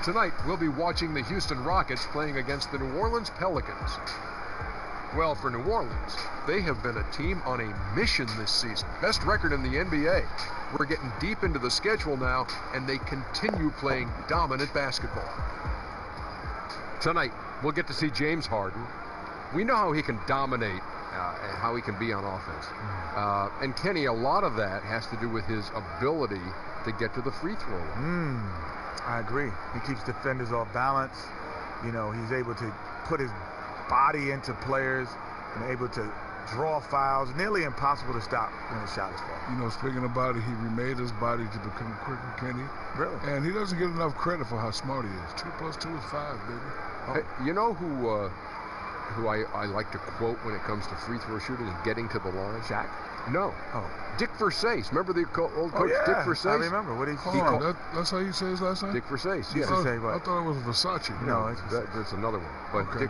Tonight, we'll be watching the Houston Rockets playing against the New Orleans Pelicans. Well, for New Orleans, they have been a team on a mission this season. Best record in the NBA. We're getting deep into the schedule now, and they continue playing dominant basketball. Tonight, we'll get to see James Harden. We know how he can dominate and how he can be on offense. And Kenny, a lot of that has to do with his ability to get to the free throw line. I agree. He keeps defenders off balance. You know, he's able to put his body into players and able to draw fouls. Nearly impossible to stop when the shot is falling. You know, speaking about it, he remade his body to become quicker, Kenny. Really? And he doesn't get enough credit for how smart he is. 2 + 2 is 5, baby. Hey, you know who I like to quote when it comes to free throw shooting and getting to the line? Shaq? No. Oh. Dick Versace. Remember the old coach Dick Versace? I remember. What did he call? That's how you say his last name? Dick Versace. Used to say what? I thought it was Versace. No, that's another one. But Okay,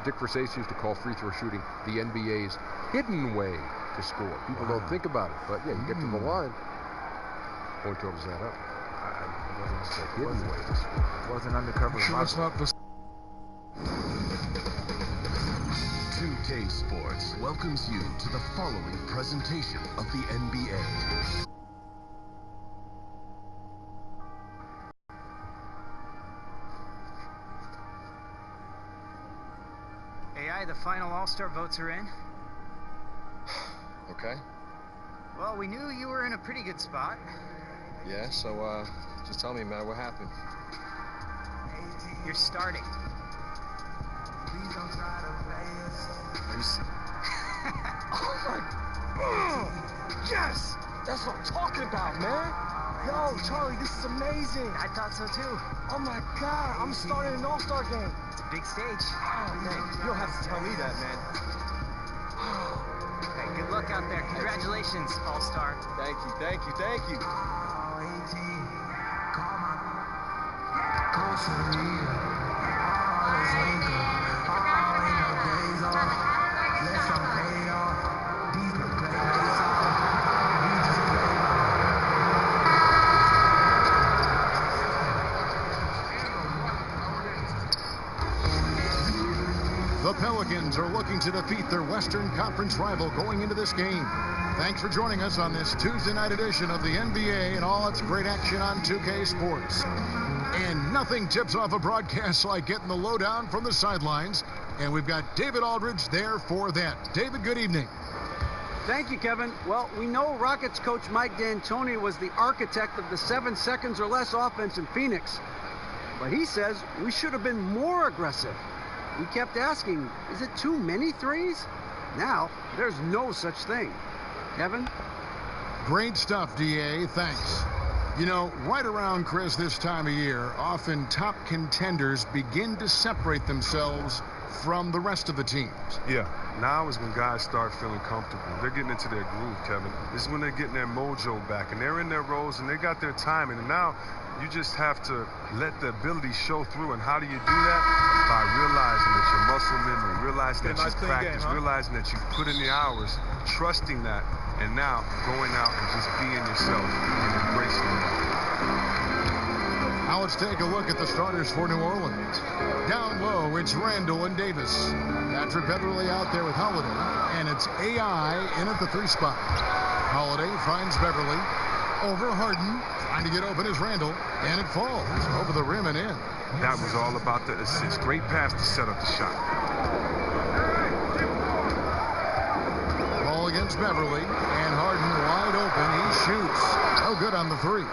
Dick Versace used to call free throw shooting the NBA's hidden way to score. People don't think about it, but yeah, you get to the line. Point totals that up. It's a hidden way to score. Wasn't undercover. Sure, it's not Versace. 2K Sports welcomes you to the following presentation of the NBA. AI, the final All-Star votes are in. Okay. Well, we knew you were in a pretty good spot. Yeah, so, just tell me, man, what happened? You're starting. Yes! That's what I'm talking about, man! Yo, Charlie, this is amazing! I thought so too. Oh my God, I'm starting an All-Star game! It's a big stage. Oh, man, you don't have to tell me that, man. Hey, good luck out there. Congratulations, All-Star. Thank you, thank you, thank you. The Pelicans are looking to defeat their Western Conference rival going into this game. Thanks for joining us on this Tuesday night edition of the NBA and all its great action on 2K Sports. And nothing tips off a broadcast like getting the lowdown from the sidelines. And we've got David Aldridge there for that. David, good evening. Thank you, Kevin. Well, we know Rockets coach Mike D'Antoni was the architect of the 7 seconds or less offense in Phoenix. But he says we should have been more aggressive. We kept asking, is it too many threes? Now, there's no such thing. Kevin? Great stuff, DA. Thanks. You know, right around, Chris, this time of year, often top contenders begin to separate themselves from the rest of the teams. Yeah, now is when guys start feeling comfortable. They're getting into their groove, Kevin. This is when they're getting their mojo back, and they're in their roles, and they got their timing. And now you just have to let the ability show through. And how do you do that? By realizing that your muscle memory, realizing that you practice, realizing that you put in the hours, trusting that, and now going out and just being yourself and embracing it. Now let's take a look at the starters for New Orleans. Down low, it's Randall and Davis. Patrick Beverly out there with Holiday, and it's AI in at the 3 spot. Holiday finds Beverly. Over Harden, trying to get open is Randall, and it falls over the rim and in. That was all about the assist. Great pass to set up the shot. Ball against Beverly, and Harden wide open. He shoots. No good on the 3.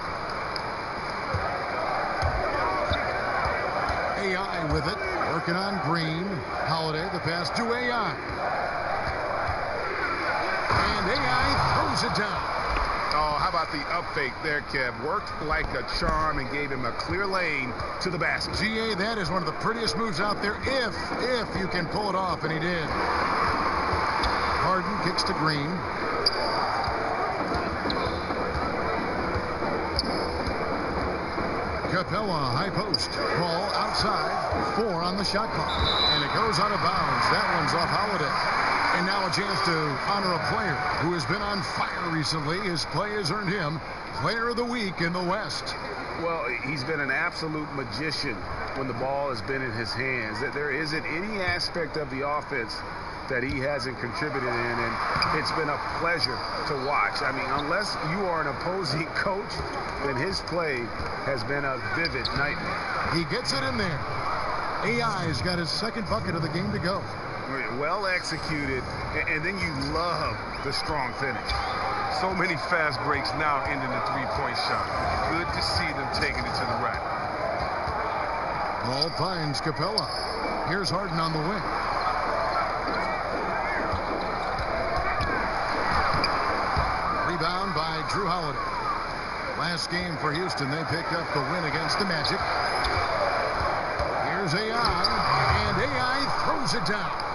AI with it, working on Green. Holiday, the pass to AI. And AI throws it down. Oh, how about the up fake there, Kev? Worked like a charm and gave him a clear lane to the basket. GA, that is one of the prettiest moves out there, if you can pull it off, and he did. Harden kicks to Green. Capella, high post. Ball outside. 4 on the shot clock. And it goes out of bounds. That one's off Holiday. And now a chance to honor a player who has been on fire recently. His play has earned him Player of the Week in the West. Well, he's been an absolute magician when the ball has been in his hands. There isn't any aspect of the offense that he hasn't contributed in, and it's been a pleasure to watch. I mean, unless you are an opposing coach, then his play has been a vivid nightmare. He gets it in there. AI's got his second bucket of the game to go. Well executed, and then you love the strong finish. So many fast breaks now ending the three-point shot. Good to see them taking it to the rack. Ball finds Capella. Here's Harden on the wing. Rebound by Drew Holiday. Last game for Houston, they picked up the win against the Magic. Here's AI, and AI throws it down.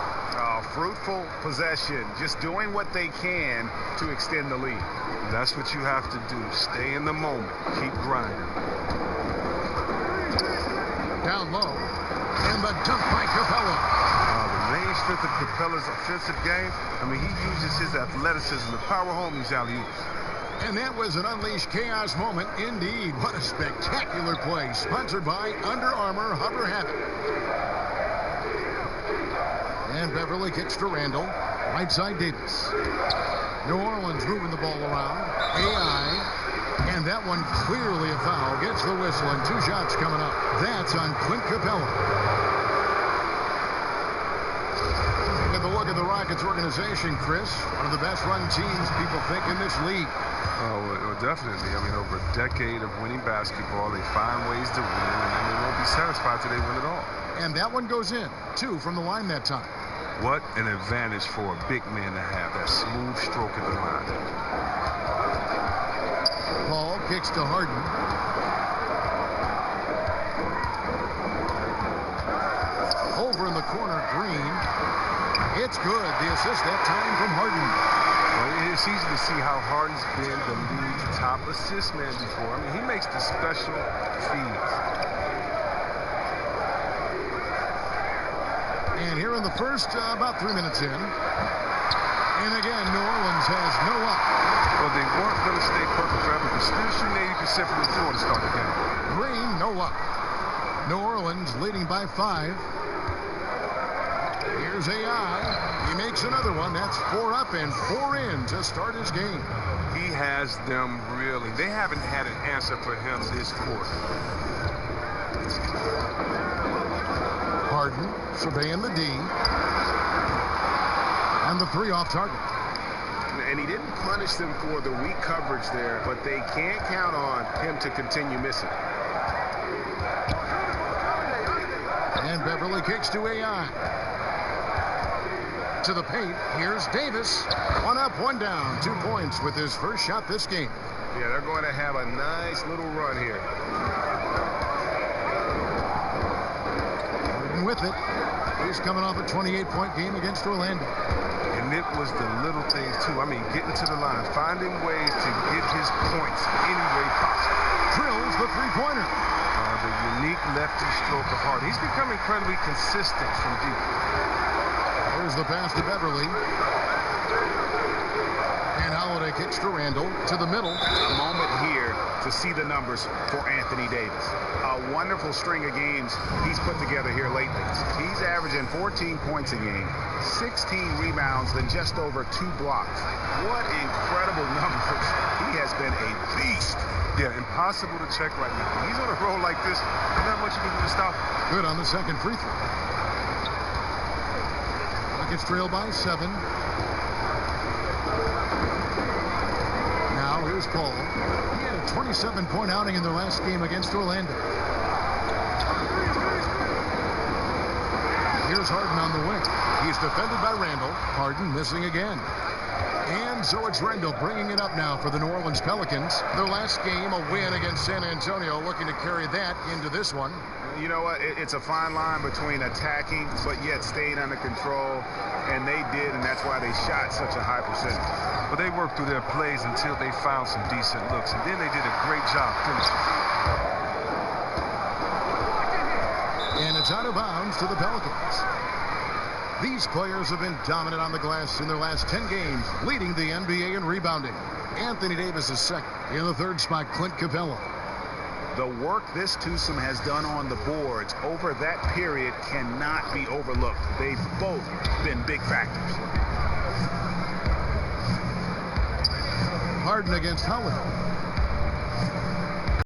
Fruitful possession, just doing what they can to extend the lead. That's what you have to do. Stay in the moment. Keep grinding. Down low, and the dunk by Capella. The main strength of Capella's offensive game, I mean, he uses his athleticism to power home these alley-oops. And that was an unleashed chaos moment. Indeed, what a spectacular play. Sponsored by Under Armour Hover Habit. And Beverly kicks to Randall. Right side Davis. New Orleans moving the ball around. AI. And that one clearly a foul. Gets the whistle, and 2 shots coming up. That's on Clint Capella. Take a look at the Rockets organization, Chris. One of the best run teams people think in this league. Oh, well, definitely. I mean, over a decade of winning basketball, they find ways to win, and then they won't be satisfied till they win it all. And that one goes in. 2 from the line that time. What an advantage for a big man to have, that smooth stroke at the line. Paul kicks to Harden. Over in the corner, Green. It's good. The assist that time from Harden. Well, it's easy to see how Harden's been the league's top assist man before. I mean, he makes the special feeds. And here in the first, about 3 minutes in. And again, New Orleans has no up. Well, they weren't going to stay perfect forever, but still shooting 80% from the floor to start the game. Green, no up. New Orleans leading by 5. Here's AI. He makes another one. That's 4 up and 4 in to start his game. He has them really. They haven't had an answer for him this quarter. Harden surveying the D. And the 3 off target. And he didn't punish them for the weak coverage there, but they can't count on him to continue missing. And Beverly kicks to AI. To the paint. Here's Davis. 1 up, 1 down. 2 points with his first shot this game. Yeah, they're going to have a nice little run here. With it. He's coming off a 28-point game against Orlando. And it was the little things, too. I mean, getting to the line, finding ways to get his points any way possible. Drills the 3-pointer. The unique lefty stroke of Harden. He's become incredibly consistent from deep. There's the pass to Beverly. And Holiday kicks to Randall. To the middle. A moment here to see the numbers for Anthony Davis. A wonderful string of games he's put together here lately. He's averaging 14 points a game, 16 rebounds, then just over 2 blocks. What incredible numbers. He has been a beast. Yeah, impossible to check right now. When he's on a roll like this, there's not much you can do to stop him. Good on the second free throw. Rockets trail by 7. Now here's Paul. He had a 27-point outing in their last game against Orlando. Here's Harden on the wing. He's defended by Randall. Harden missing again. And so it's Randall bringing it up now for the New Orleans Pelicans. Their last game, a win against San Antonio, looking to carry that into this one. You know what? It's a fine line between attacking but yet staying under control. And they did, and that's why they shot such a high percentage. But they worked through their plays until they found some decent looks. And then they did a great job finishing. And it's out of bounds to the Pelicans. These players have been dominant on the glass in their last 10 games, leading the NBA in rebounding. Anthony Davis is second. In the third spot, Clint Capella. The work this twosome has done on the boards over that period cannot be overlooked. They've both been big factors. Harden against Holiday.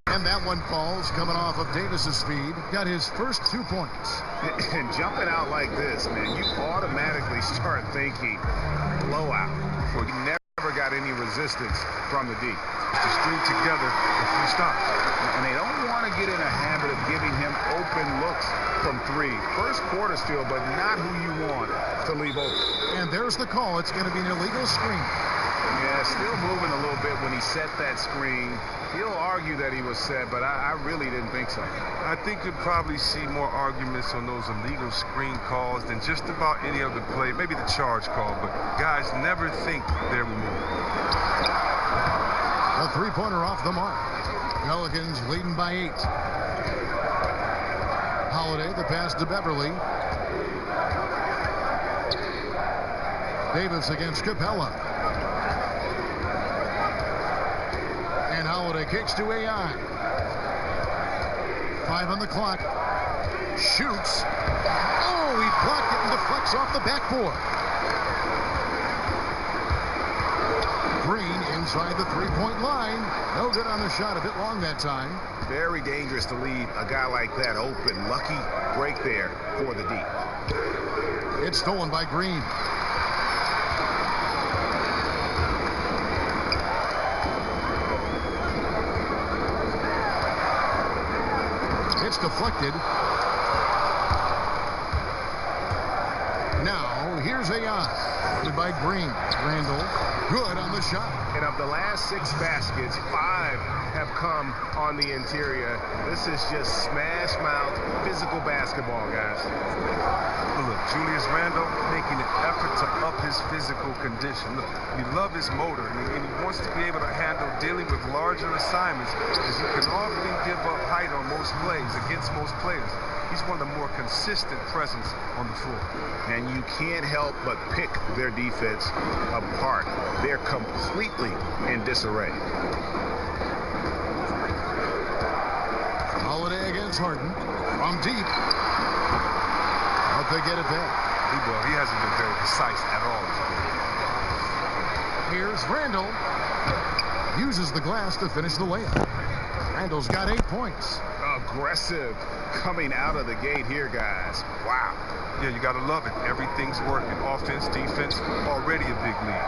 And that one falls, coming off of Davis's speed. Got his first 2 points. And jumping out like this, man, you automatically start thinking blowout. You never got any resistance from the D. To string together a few stops. And they don't want to get in a habit of giving him open looks from three. First quarter still, but not who you want to leave open. And there's the call. It's going to be an illegal screen. Yeah, still moving a little bit when he set that screen. He'll argue that he was set, but I really didn't think so. I think you'll probably see more arguments on those illegal screen calls than just about any other play. Maybe the charge call, but guys never think they're removed. A three-pointer off the mark. Pelicans leading by 8. Holiday, the pass to Beverly. Davis against Capella. And Holiday kicks to AI. 5 on the clock. Shoots. Oh, he blocked it and deflects off the backboard. Green inside the three-point line. No good on the shot. A bit long that time. Very dangerous to leave a guy like that open. Lucky break there for the D. It's stolen by Green. It's deflected. Now, here's AI. By Green. Randall, good on the shot. And of the last 6 baskets, 5 have come on the interior. This is just smash mouth, physical basketball, guys. Look, Julius Randle making an effort to up his physical condition. Look, you love his motor, and he wants to be able to handle dealing with larger assignments, as he can often give up height on most plays against most players. He's one of the more consistent presence on the floor. And you can't help but pick their defense apart. They're completely in disarray. Holiday against Harden. From deep. Hope they get it there. He hasn't been very precise at all. Here's Randall. Uses the glass to finish the layup. Randall's got 8 points. Aggressive coming out of the gate here, guys. Wow. Yeah, you got to love it. Everything's working. Offense, defense, already a big lead.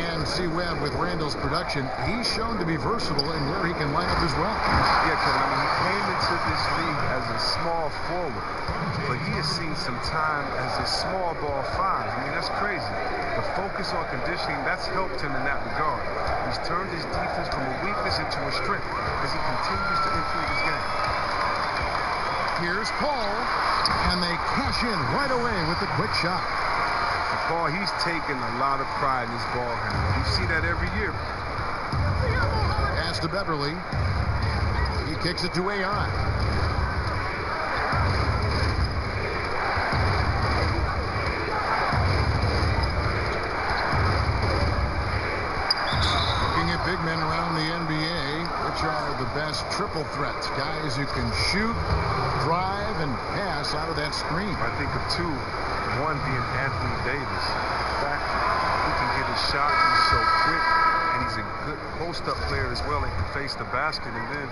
And see Webb with Randall's production. He's shown to be versatile in where he can line up as well. Yeah, Kevin, he came into this league as a small forward, but he has seen some time as a small ball 5. That's crazy. The focus on conditioning, that's helped him in that regard. He's turned his defense from a weakness into a strength as he continues to improve his game. Here's Paul, and they cash in right away with the quick shot. Paul, he's taken a lot of pride in his ball handling. You see that every year. Pass to Beverly. He kicks it to AI. Looking at big men around the NBA, which are the best triple threats? Guys who can shoot, drive, and pass out of that screen. I think of 2. One being Anthony Davis. In fact, he can get his shot. He's so quick, and he's a good post-up player as well and can face the basket. And then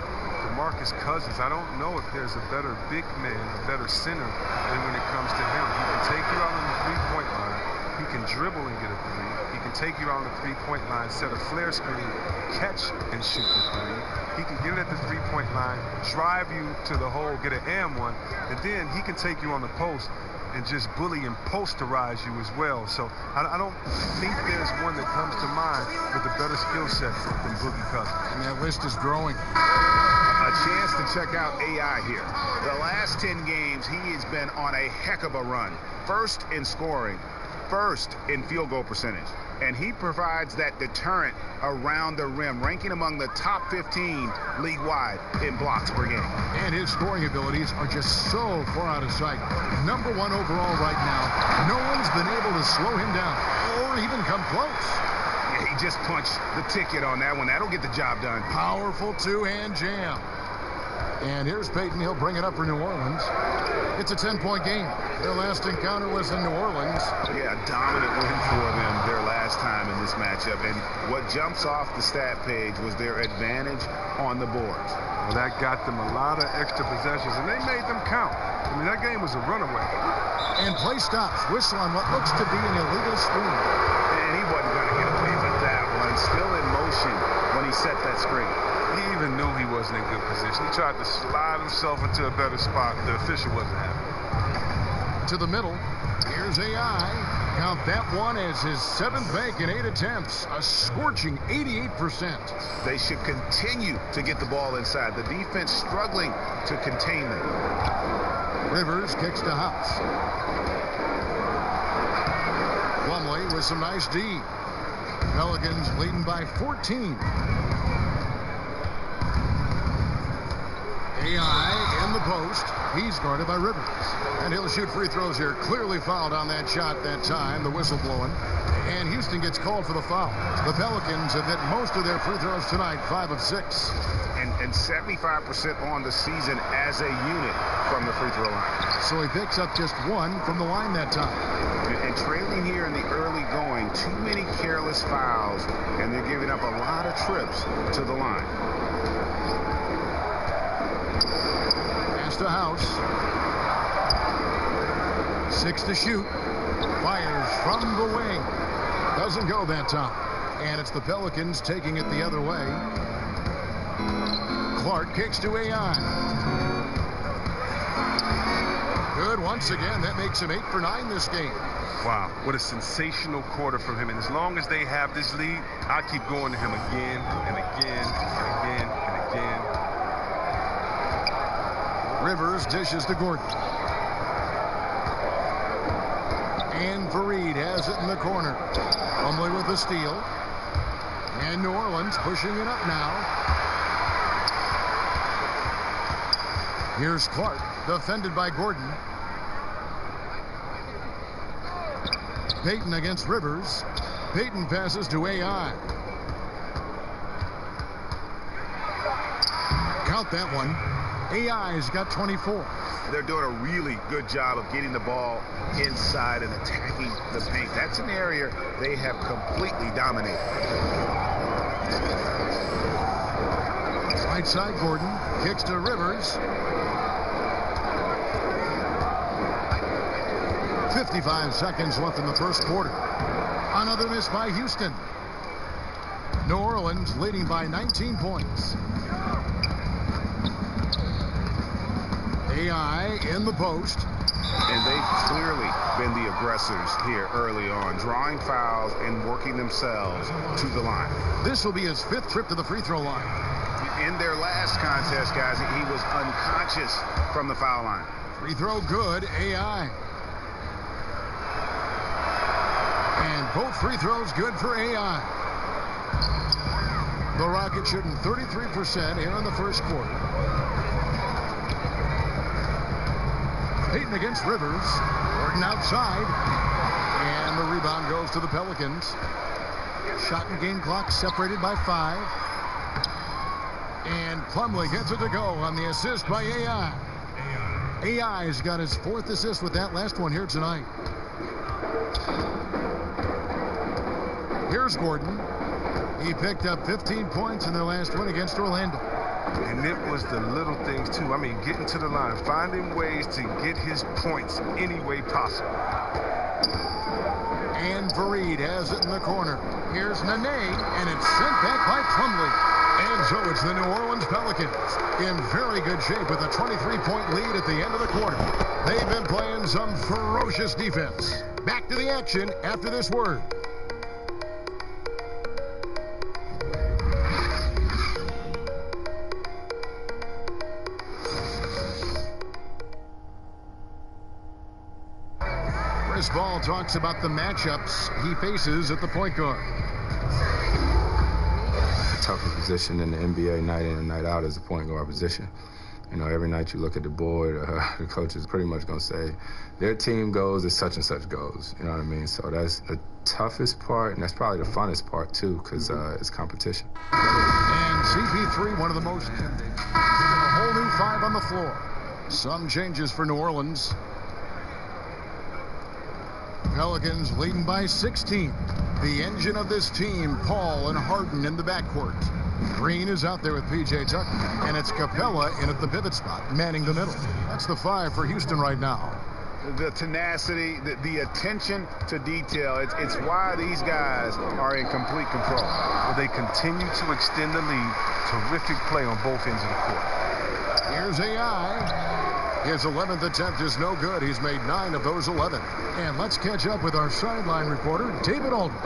DeMarcus Cousins, I don't know if there's a better big man, a better center than when it comes to him. He can take you out on the three-point line. He can dribble and get a 3. He can take you out on the three-point line, set a flare screen, catch and shoot the 3. He can get it at the three-point line, drive you to the hole, get an and 1, and then he can take you on the post and just bully and posterize you as well. So I don't think there's one that comes to mind with a better skill set than Boogie Cousins. And that list is growing. A chance to check out AI here. The last 10 games, he has been on a heck of a run. First in scoring, first in field goal percentage. And he provides that deterrent around the rim, ranking among the top 15 league-wide in blocks per game. And his scoring abilities are just so far out of sight. #1 overall right now. No one's been able to slow him down or even come close. He just punch the ticket on that one. That'll get the job done. Powerful two-hand jam. And here's Peyton. He'll bring it up for New Orleans. It's a 10-point game. Their last encounter was in New Orleans. Yeah, a dominant win for them their last time in this matchup. And what jumps off the stat page was their advantage on the boards. Well, that got them a lot of extra possessions, and they made them count. I mean, that game was a runaway. And play stops. Whistle on what looks to be an illegal screen. And he wasn't going to get away with that one. Still in motion when he set that screen. He even knew he wasn't in good position. He tried to slide himself into a better spot. The official wasn't happy. To the middle. Here's AI. Count that one as his 7th bank in 8 attempts. A scorching 88%. They should continue to get the ball inside. The defense struggling to contain them. Rivers kicks to House. Plumlee with some nice D. Pelicans leading by 14. AI in the post. He's guarded by Rivers. And he'll shoot free throws here. Clearly fouled on that shot that time. The whistle blowing. And Houston gets called for the foul. The Pelicans have hit most of their free throws tonight, 5 of 6. And 75% on the season as a unit from the free throw line. So he picks up just 1 from the line that time. And trailing here in the early going, too many careless fouls, and they're giving up a lot of trips to the line. Pass to House. 6 to shoot. Fires from the wing. Doesn't go that time. And it's the Pelicans taking it the other way. Clark kicks to AI. Good once again. That makes him 8 for 9 this game. Wow, what a sensational quarter from him. And as long as they have this lead, I'll keep going to him again and again and again and again. Rivers dishes to Gordon. And Fareed has it in the corner. Plumlee with the steal. And New Orleans pushing it up now. Here's Clark, defended by Gordon. Peyton against Rivers. Peyton passes to AI. Count that one. AI's got 24. They're doing a really good job of getting the ball inside and attacking the paint. That's an area they have completely dominated. Right side, Gordon kicks to Rivers. 55 seconds left in the first quarter. Another miss by Houston. New Orleans leading by 19 points. AI in the post. And they've clearly been the aggressors here early on, drawing fouls and working themselves to the line. This will be his 5th trip to the free throw line. In their last contest, guys, he was unconscious from the foul line. Free throw good, AI. And both free throws good for AI. The Rockets shooting 33% here in the first quarter. Peyton against Rivers. Gordon outside. And the rebound goes to the Pelicans. Shot and game clock separated by 5. And Plumlee gets it to go on the assist by AI. AI's got his 4th assist with that last one here tonight. Here's Gordon. He picked up 15 points in their last win against Orlando. And it was the little things, too. I mean, getting to the line, finding ways to get his points any way possible. And Fareed has it in the corner. Here's Nene, and it's sent back by Plumlee. And so it's the New Orleans Pelicans in very good shape with a 23-point lead at the end of the quarter. They've been playing some ferocious defense. Back to the action after this word. Chris Ball talks about the matchups he faces at the point guard. The toughest position in the NBA night in and night out is the point guard position. You know, every night you look at the board, the coach is pretty much going to say, their team goes as such and such goes. You know what I mean? So that's the toughest part, and that's probably the funnest part, too, because it's competition. And CP3, one of the most, a whole new 5 on the floor. Some changes for New Orleans. Pelicans leading by 16. The engine of this team, Paul and Harden in the backcourt. Green is out there with P.J. Tucker, and it's Capella in at the pivot spot, manning the middle. That's the 5 for Houston right now. The tenacity, the attention to detail, it's why these guys are in complete control. Well, they continue to extend the lead. Terrific play on both ends of the court. Here's AI. His 11th attempt is no good. He's made 9 of those 11. And let's catch up with our sideline reporter, David Aldridge.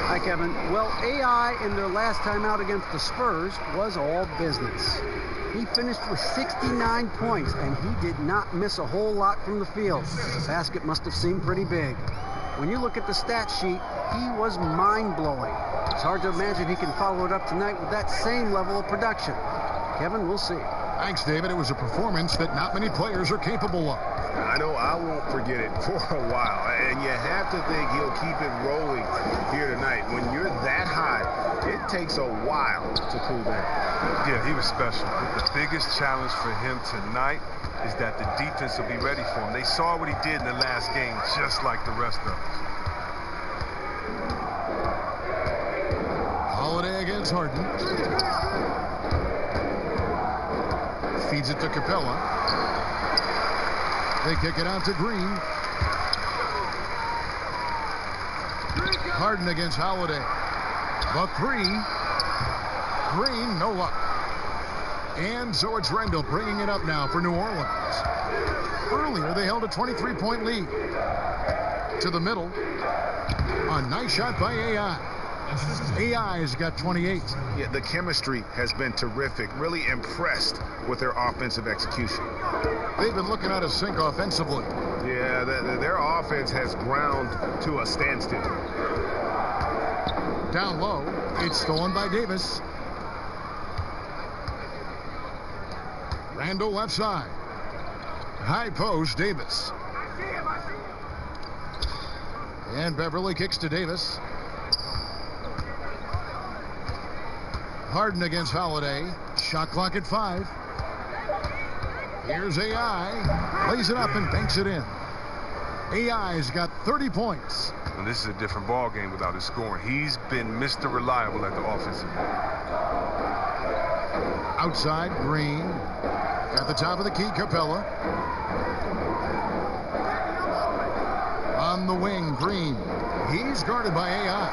Hi, Kevin. Well, AI in their last time out against the Spurs was all business. He finished with 69 points, and he did not miss a whole lot from the field. The basket must have seemed pretty big. When you look at the stat sheet, he was mind-blowing. It's hard to imagine he can follow it up tonight with that same level of production. Kevin, we'll see. Thanks, David. It was a performance that not many players are capable of. I know I won't forget it for a while, and you have to think he'll keep it rolling here tonight. When you're that high, it takes a while to cool down. Yeah, he was special. The biggest challenge for him tonight is that the defense will be ready for him. They saw what he did in the last game, just like the rest of us. Holiday against Harden. Feeds it to Capella. They kick it out to Green. Harden against Holiday. The 3. Green, no luck. And so it's Randall bringing it up now for New Orleans. Earlier, they held a 23-point lead. To the middle. A nice shot by AI. AI's got 28. Yeah, the chemistry has been terrific. Really impressed with their offensive execution. They've been looking out of sync offensively. Yeah, their offense has ground to a standstill. Down low, it's stolen by Davis. Randall left side. High post, Davis. And Beverly kicks to Davis. Harden against Holiday. Shot clock at 5. Here's AI. Plays it up and banks it in. AI's got 30 points. And this is a different ball game without his scoring. He's been Mr. Reliable at the offensive end. Outside, Green. At the top of the key, Capella. On the wing, Green. He's guarded by AI.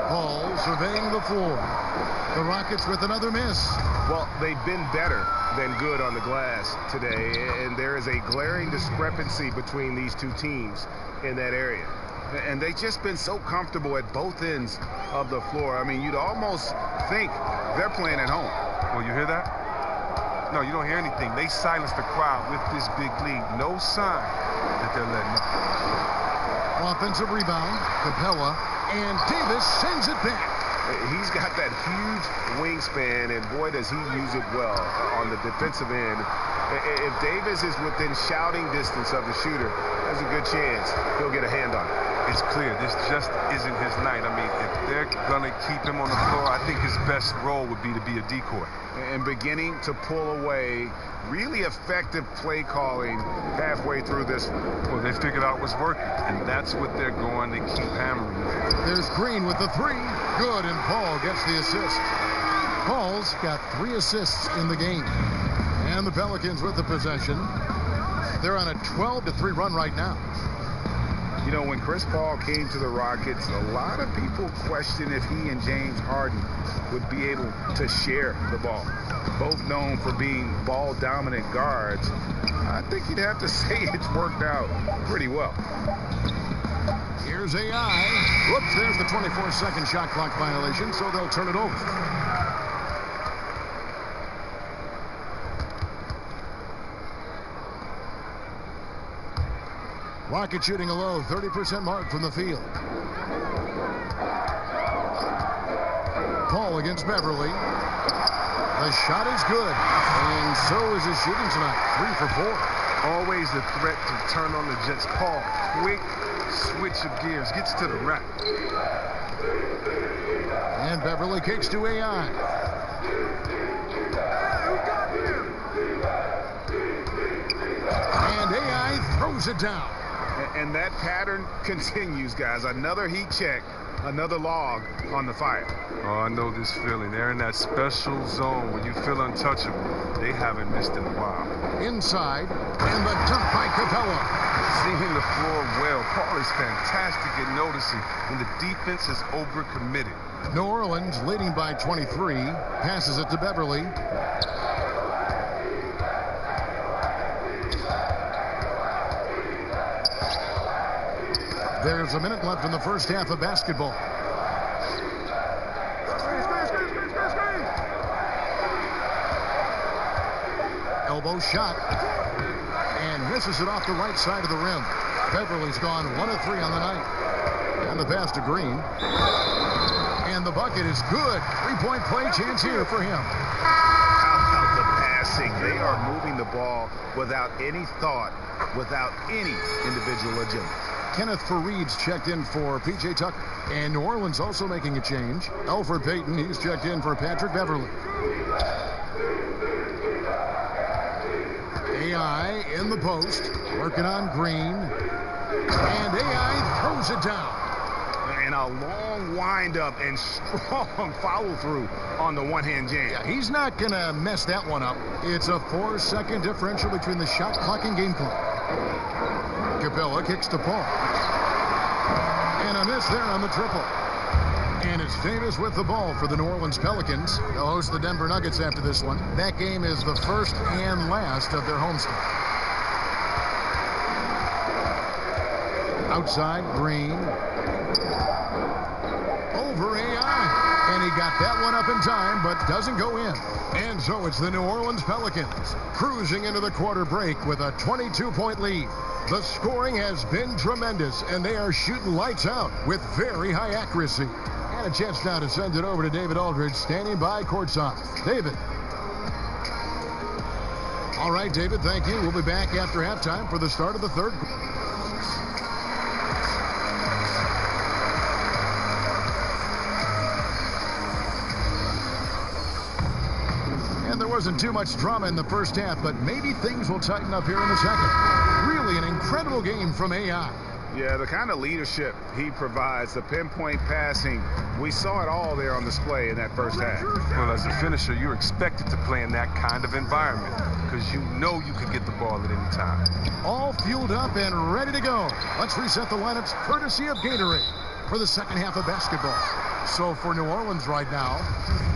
Paul surveying the floor. The Rockets with another miss. Well, they've been better than good on the glass today, and there is a glaring discrepancy between these two teams in that area. And they've just been so comfortable at both ends of the floor. I mean, you'd almost think they're playing at home. Well, you hear that? No, you don't hear anything. They silenced the crowd with this big lead. No sign that they're letting up. Offensive rebound, Capella, and Davis sends it back. He's got that huge wingspan, and boy, does he use it well on the defensive end. If Davis is within shouting distance of the shooter, there's a good chance he'll get a hand on it. It's clear this just isn't his night. I mean, if they're going to keep him on the floor, I think his best role would be to be a decoy. And beginning to pull away, really effective play calling halfway through this. Well, they figured out what's working, and that's what they're going to keep hammering. There's Green with the 3. Good, and Paul gets the assist. Paul's got 3 assists in the game. And the Pelicans with the possession. They're on a 12-3 run right now. You know, when Chris Paul came to the Rockets, a lot of people questioned if he and James Harden would be able to share the ball. Both known for being ball-dominant guards. I think you'd have to say it's worked out pretty well. Here's AI. Whoops, there's the 24-second shot clock violation, so they'll turn it over. Rocket shooting a low 30% mark from the field. Paul against Beverly. The shot is good, and so is his shooting tonight. 3 for 4. Always a threat to turn on the Jets. Paul, quick switch of gears, gets to the rack. And Beverly kicks to AI. And AI throws it down. And that pattern continues, guys. Another heat check, another log on the fire. Oh, I know this feeling. They're in that special zone where you feel untouchable. They haven't missed in a while. Inside, and the dunk by Capella. Seeing the floor well. Paul is fantastic at noticing when the defense is overcommitted. New Orleans leading by 23. Passes it to Beverly. There's a minute left in the first half of basketball. Elbow shot. And misses it off the right side of the rim. Beverly's gone 1 of 3 on the night. And the pass to Green. And the bucket is good. 3-point play chance here for him. How about the passing? They are moving the ball without any thought, without any individual agenda. Kenneth Fareed's checked in for P.J. Tucker. And New Orleans also making a change. Alfred Payton, he's checked in for Patrick Beverly. AI in the post, working on Green. And AI throws it down. And a long windup and strong follow-through on the one-hand jam. Yeah, he's not going to mess that one up. It's a 4-second differential between the shot clock and game clock. Capella kicks to Paul. And a miss there on the triple. And it's Davis with the ball for the New Orleans Pelicans. They'll host the Denver Nuggets after this one. That game is the first and last of their homestand. Outside, Green. Over AI. And he got that one up in time, but doesn't go in. And so it's the New Orleans Pelicans cruising into the quarter break with a 22-point lead. The scoring has been tremendous, and they are shooting lights out with very high accuracy. And a chance now to send it over to David Aldridge, standing by courtside. David. All right, David, thank you. We'll be back after halftime for the start of the third. And there wasn't too much drama in the first half, but maybe things will tighten up here in the second. Really an incredible game from AI. Yeah, the kind of leadership he provides, the pinpoint passing, we saw it all there on display in that first half. Well, as a finisher, you're expected to play in that kind of environment because you know you can get the ball at any time. All fueled up and ready to go. Let's reset the lineups courtesy of Gatorade for the second half of basketball. So for New Orleans right now,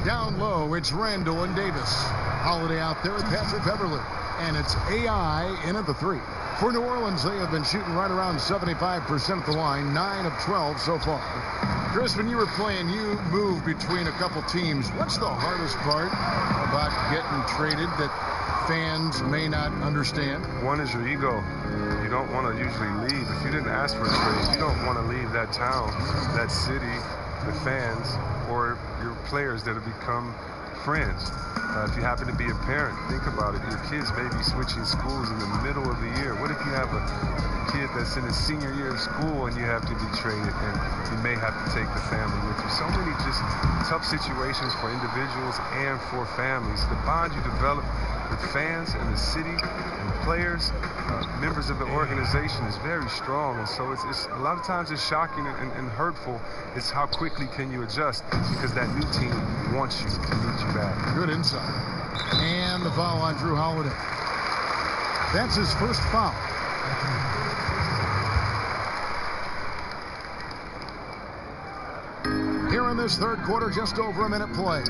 down low, it's Randall and Davis. Holiday out there with Patrick Beverly. And it's AI in at the 3. For New Orleans, they have been shooting right around 75% at the line, 9 of 12 so far. Chris, when you were playing, you moved between a couple teams. What's the hardest part about getting traded that fans may not understand? One is your ego. You don't want to usually leave. If you didn't ask for a trade, you don't want to leave that town, that city, the fans, or your players that have become friends. If you happen to be a parent, think about it. Your kids may be switching schools in the middle of the year. What if you have a kid that's in his senior year of school and you have to be traded and you may have to take the family with you? So many just tough situations for individuals and for families. The bond you develop with fans and the city and players, members of the organization is very strong. And so it's a lot of times it's shocking and hurtful. It's how quickly can you adjust because that new team wants you to need you back. Good insight. And the foul on Drew Holiday. That's his first foul. Here in this third quarter, just over a minute play.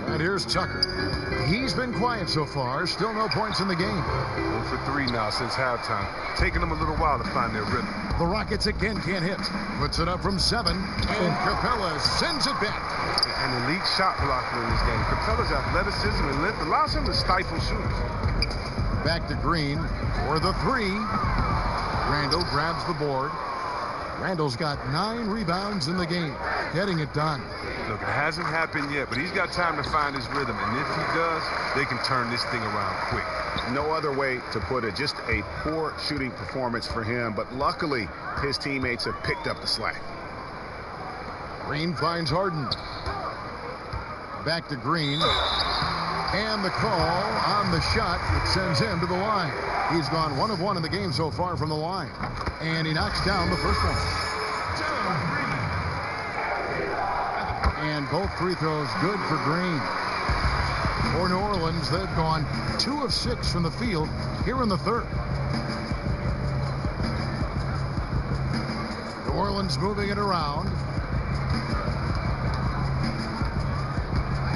And here's Tucker. He's been quiet so far. Still no points in the game. 1 for 3 now since halftime. Taking them a little while to find their rhythm. The Rockets again can't hit. Puts it up from 7. And Capella sends it back. An elite shot blocker in this game. Capella's athleticism and length allows him to stifle shooters. Back to Green for the 3. Randall grabs the board. Randall's got 9 rebounds in the game, getting it done. Look, it hasn't happened yet, but he's got time to find his rhythm. And if he does, they can turn this thing around quick. No other way to put it. Just a poor shooting performance for him. But luckily, his teammates have picked up the slack. Green finds Harden. Back to Green. And the call on the shot that sends him to the line. He's gone 1 of 1 in the game so far from the line. And he knocks down the first one. And both free throws good for Green. For New Orleans, they've gone 2 of 6 from the field here in the third. New Orleans moving it around.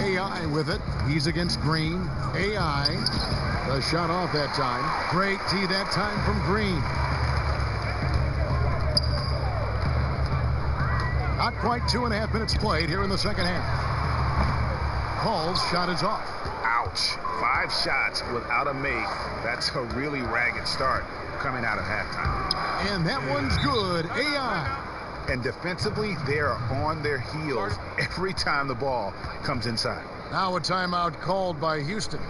AI with it. He's against Green. AI. The shot off that time. Great tee that time from Green. Not quite 2.5 minutes played here in the second half. Paul's shot is off. Ouch. 5 shots without a make. That's a really ragged start coming out of halftime. And that one's good. AI. And defensively, they are on their heels every time the ball comes inside. Now a timeout called by Houston.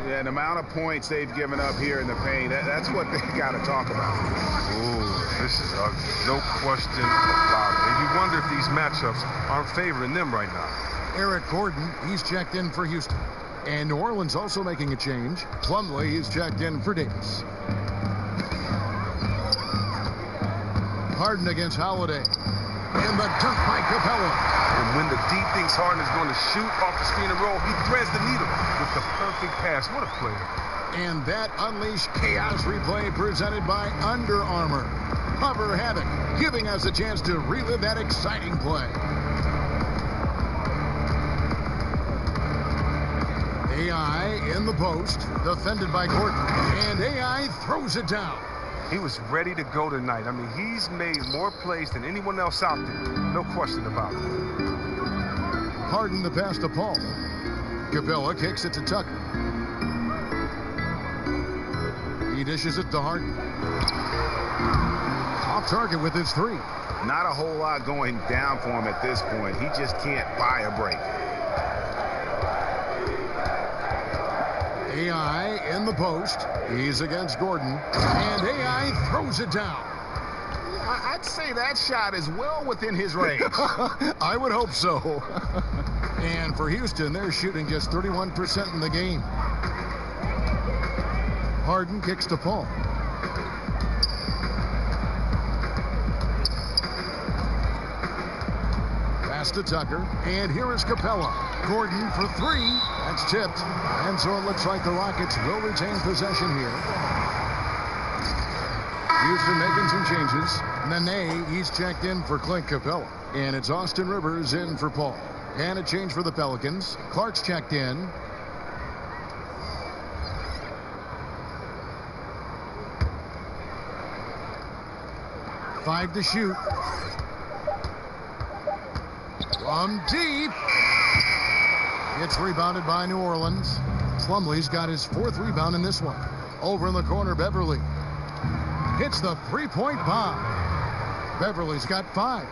Yeah, the amount of points they've given up here in the paint, that's what they got to talk about. Oh, this is ugly. No question about it. And you wonder if these matchups aren't favoring them right now. Eric Gordon, he's checked in for Houston. And New Orleans also making a change. Plumlee, he's checked in for Davis. Harden against Holiday. And the dunk by Capella. And when the D thinks Harden is going to shoot off the screen and roll, he threads the needle with the perfect pass. What a player. And that unleashed chaos replay presented by Under Armour. Hover Havoc, giving us a chance to relive that exciting play. AI in the post, defended by Gordon. And AI throws it down. He was ready to go tonight. I mean, he's made more plays than anyone else out there. No question about it. Harden the pass to Paul. Capella kicks it to Tucker. He dishes it to Harden. Off target with his 3. Not a whole lot going down for him at this point. He just can't buy a break. AI in the post. He's against Gordon. And AI throws it down. I'd say that shot is well within his range. I would hope so. And for Houston, they're shooting just 31% in the game. Harden kicks to Paul. Pass to Tucker. And here is Capella. Gordon for 3. That's tipped. And so it looks like the Rockets will retain possession here. Houston making some changes. Nene, he's checked in for Clint Capella. And it's Austin Rivers in for Paul. And a change for the Pelicans. Clark's checked in. Five to shoot. From deep. It's rebounded by New Orleans. Plumlee's got his 4th rebound in this one. Over in the corner, Beverly hits the 3-point bomb. Beverly's got 5.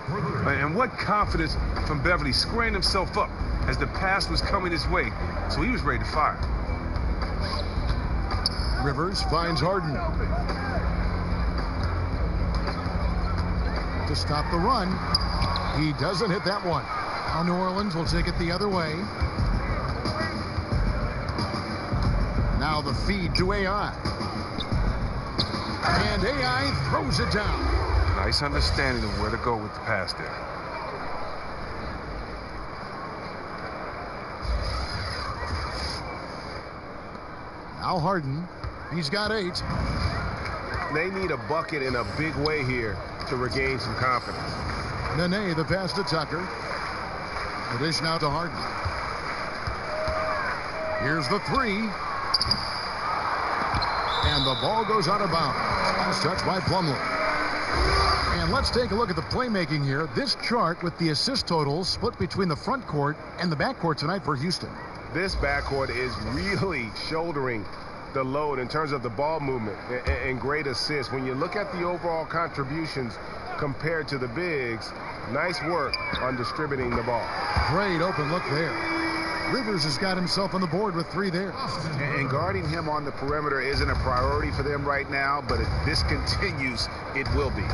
And what confidence from Beverly squaring himself up as the pass was coming his way. So he was ready to fire. Rivers finds Harden. To stop the run. He doesn't hit that one. Now New Orleans will take it the other way. Now the feed to AI. And AI throws it down. Nice understanding of where to go with the pass there. Now Harden. He's got 8. They need a bucket in a big way here to regain some confidence. Nene, the pass to Tucker. The dish now to Harden. Here's the 3. And the ball goes out of bounds. Last touch by Plumlee. And let's take a look at the playmaking here. This chart with the assist totals split between the front court and the back court tonight for Houston. This backcourt is really shouldering the load in terms of the ball movement and great assists. When you look at the overall contributions, compared to the bigs. Nice work on distributing the ball. Great open look there. Rivers has got himself on the board with 3 there. And guarding him on the perimeter isn't a priority for them right now, but if this continues, it will be.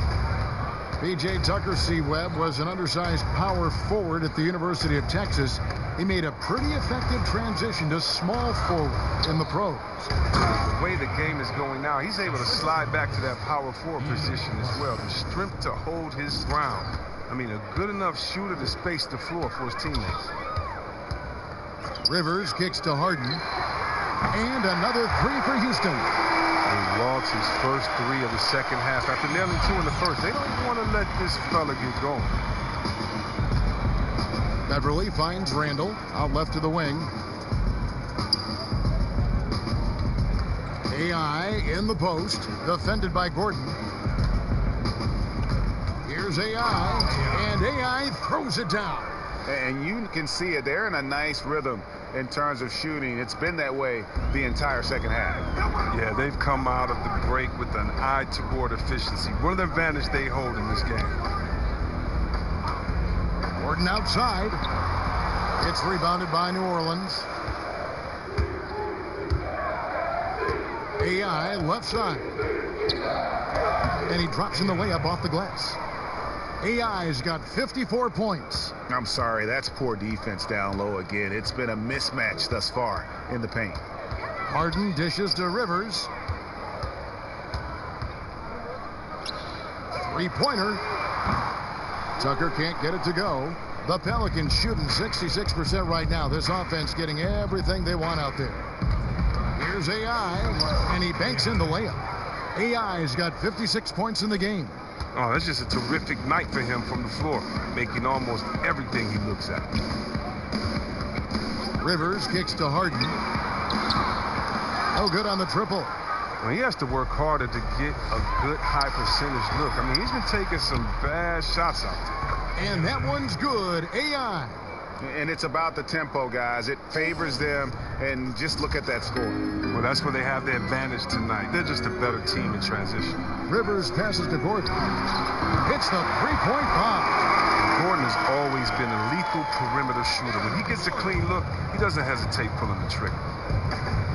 B.J. Tucker C-Webb was an undersized power forward at the University of Texas. He made a pretty effective transition to small forward in the pros. The way the game is going now, he's able to slide back to that power forward position as well. The strength to hold his ground. I mean, a good enough shooter to space the floor for his teammates. Rivers kicks to Harden. And another 3 for Houston. He lost his first 3 of the second half after nailing 2 in the first. They don't want to let this fella get going. Beverly finds Randall out left to the wing. AI in the post, defended by Gordon. Here's AI, and AI throws it down. And you can see it. They're in a nice rhythm in terms of shooting. It's been that way the entire second half. Yeah, they've come out of the break with an eye toward efficiency. One of the advantage they hold in this game. Gordon outside. It's rebounded by New Orleans. AI left side. And he drops in the layup off the glass. AI's got 54 points. I'm sorry, that's poor defense down low again. It's been a mismatch thus far in the paint. Harden dishes to Rivers. 3-pointer. Tucker can't get it to go. The Pelicans shooting 66% right now. This offense getting everything they want out there. Here's AI, and he banks in the layup. AI's got 56 points in the game. Oh, that's just a terrific night for him from the floor, making almost everything he looks at. Rivers kicks to Harden. No good on the triple. Well, he has to work harder to get a good high percentage look. I mean, he's been taking some bad shots out there. And that one's good. AI. And it's about the tempo, guys. It favors them, and just look at that score. Well, that's where they have the advantage tonight. They're just a better team in transition. Rivers passes to Gordon. Hits the 3-point bomb. Gordon has always been a lethal perimeter shooter. When he gets a clean look, he doesn't hesitate pulling the trigger.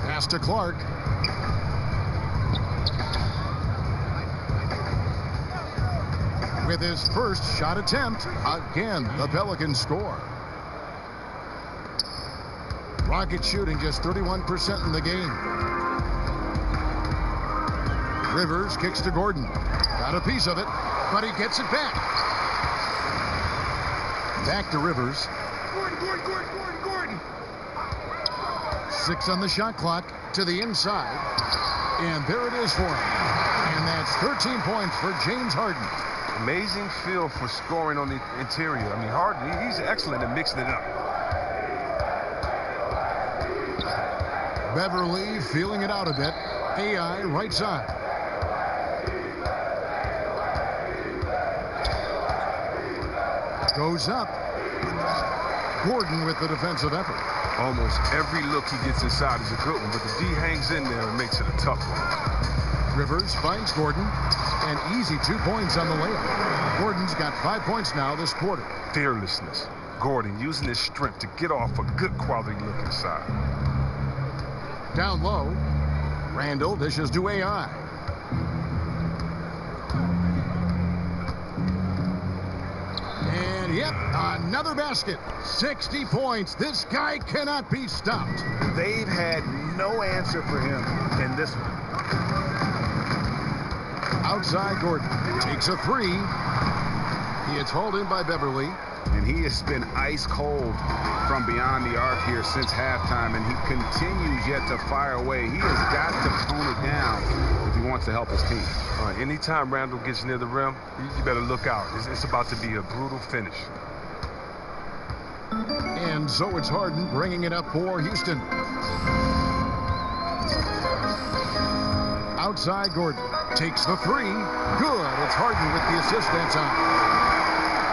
Pass to Clark. With his first shot attempt, again, the Pelicans score. Rockets shooting just 31% in the game. Rivers kicks to Gordon. Got a piece of it, but he gets it back. Back to Rivers. Gordon. 6 on the shot clock to the inside. And there it is for him. And that's 13 points for James Harden. Amazing feel for scoring on the interior. I mean, Harden, he's excellent at mixing it up. Beverly feeling it out a bit. AI right side. Goes up. Gordon with the defensive effort. Almost every look he gets inside is a good one, but the D hangs in there and makes it a tough one. Rivers finds Gordon. An easy 2 points on the layup. Gordon's got 5 points now this quarter. Fearlessness. Gordon using his strength to get off a good quality look inside. Down low. Randall dishes to AI. And yep, another basket. 60 points. This guy cannot be stopped. They've had no answer for him in this one. Outside Gordon takes a 3. He is hauled in by Beverly. And he has been ice cold from beyond the arc here since halftime, and he continues yet to fire away. He has got to tone it down if he wants to help his team. Anytime Randall gets near the rim, you better look out. It's about to be a brutal finish. And so it's Harden bringing it up for Houston. Outside Gordon takes the 3. Good. It's Harden with the assist that time.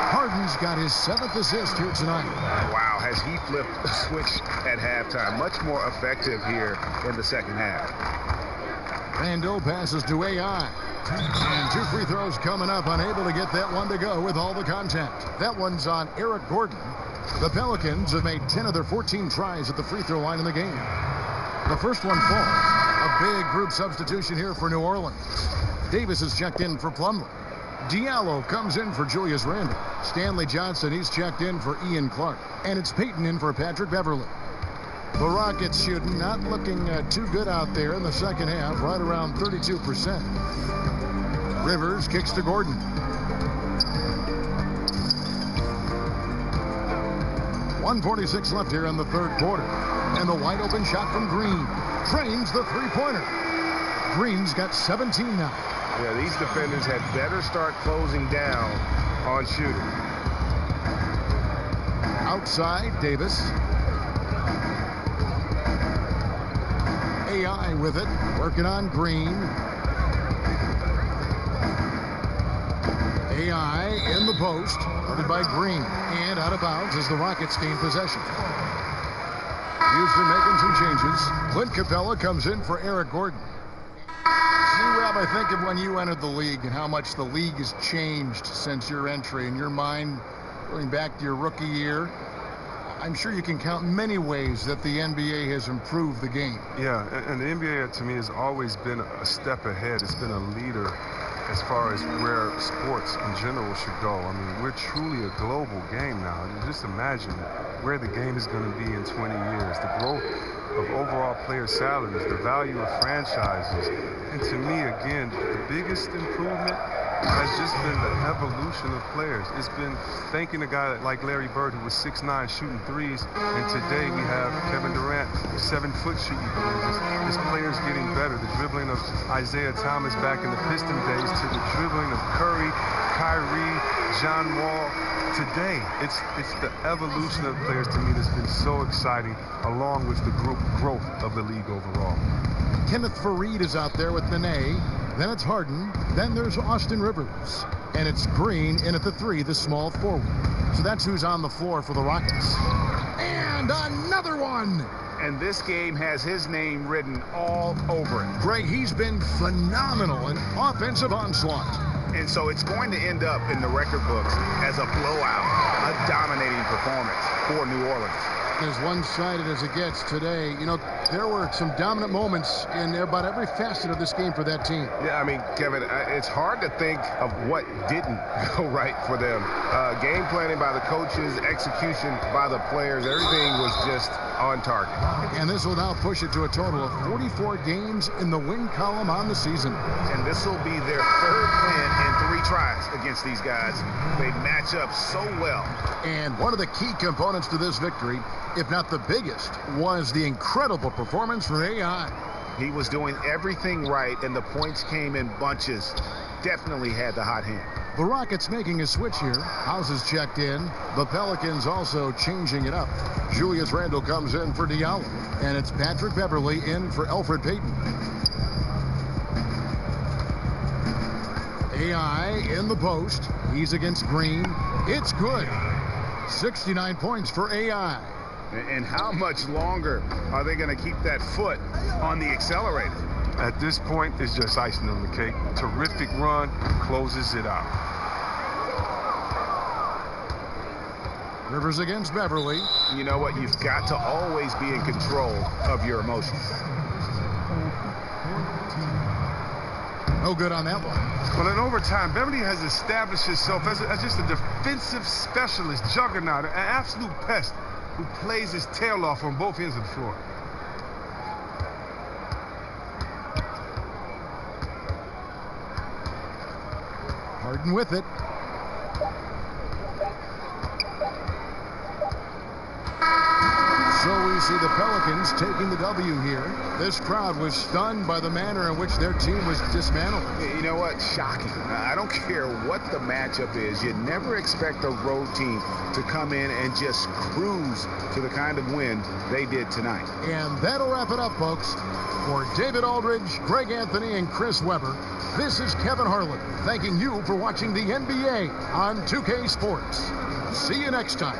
Harden's got his 7th assist here tonight. Wow, has he flipped a switch at halftime. Much more effective here in the second half. Randall passes to AI. And 2 free throws coming up, unable to get that one to go with all the contact. That one's on Eric Gordon. The Pelicans have made 10 of their 14 tries at the free throw line in the game. The first one falls. A big group substitution here for New Orleans. Davis is checked in for Plumlee. Diallo comes in for Julius Randle. Stanley Johnson, he's checked in for Ian Clark. And it's Payton in for Patrick Beverley. The Rockets shooting, not looking too good out there in the second half, right around 32%. Rivers kicks to Gordon. .146 left here in the third quarter. And the wide open shot from Green. Drains the three-pointer. Green's got 17 now. Yeah, these defenders had better start closing down on shooting. Outside, Davis. AI with it, working on Green. AI in the post, guarded by Green, and out of bounds as the Rockets gain possession. Houston making some changes. Clint Capella comes in for Eric Gordon. See, Rob, I think of when you entered the league and how much the league has changed since your entry. In your mind, going back to your rookie year, I'm sure you can count many ways that the NBA has improved the game. Yeah, and the NBA to me has always been a step ahead. It's been a leader as far as where sports in general should go. I mean, we're truly a global game now. Just imagine where the game is going to be in 20 years. The growth of overall player salaries, the value of franchises. And to me, again, the biggest improvement has just been the evolution of players. It's been thanking a guy like Larry Bird, who was 6'9", shooting threes, and today we have Kevin Durant, 7-foot shooting threes. This players getting better. The dribbling of Isaiah Thomas back in the Piston days to the dribbling of Curry, Kyrie, John Wall. Today, it's the evolution of players to me that's been so exciting, along with the growth of the league overall. Kenneth Faried is out there with Nene. Then it's Harden. Then there's Austin Rivers. And it's Green in at the 3, the small forward. So that's who's on the floor for the Rockets. And another one. And this game has his name written all over it. Greg, he's been phenomenal in offensive onslaught. And so it's going to end up in the record books as a blowout, a dominating performance for New Orleans. As one-sided as it gets today, you know, there were some dominant moments in about every facet of this game for that team. Yeah, I mean, Kevin, it's hard to think of what didn't go right for them. Game planning by the coaches, execution by the players, everything was just on target. And this will now push it to a total of 44 games in the win column on the season. And this will be their third win in 3 tries against these guys. They match up so well. And one of the key components to this victory, if not the biggest, was the incredible performance from AI. He was doing everything right, and the points came in bunches. Definitely had the hot hand. The Rockets making a switch here. Houses checked in. The Pelicans also changing it up. Julius Randle comes in for Diallo. And it's Patrick Beverley in for Elfrid Payton. AI in the post. He's against Green. It's good. 69 points for AI. And how much longer are they going to keep that foot on the accelerator? At this point, it's just icing on the cake. Terrific run, closes it out. Rivers against Beverley. You know what? You've got to always be in control of your emotions. No good on that one. Well, in overtime, Beverley has established himself as just a defensive specialist, juggernaut, an absolute pest who plays his tail off on both ends of the floor. Harden with it. So we see the Pelicans taking the W here. This crowd was stunned by the manner in which their team was dismantled. You know what? Shocking. I don't care what the matchup is. You never expect a road team to come in and just cruise to the kind of win they did tonight. And that'll wrap it up, folks. For David Aldridge, Greg Anthony, and Chris Webber, this is Kevin Harlan thanking you for watching the NBA on 2K Sports. See you next time.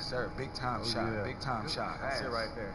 Yes, sir. Big time shot. yeah. Big time shot. That's it right there.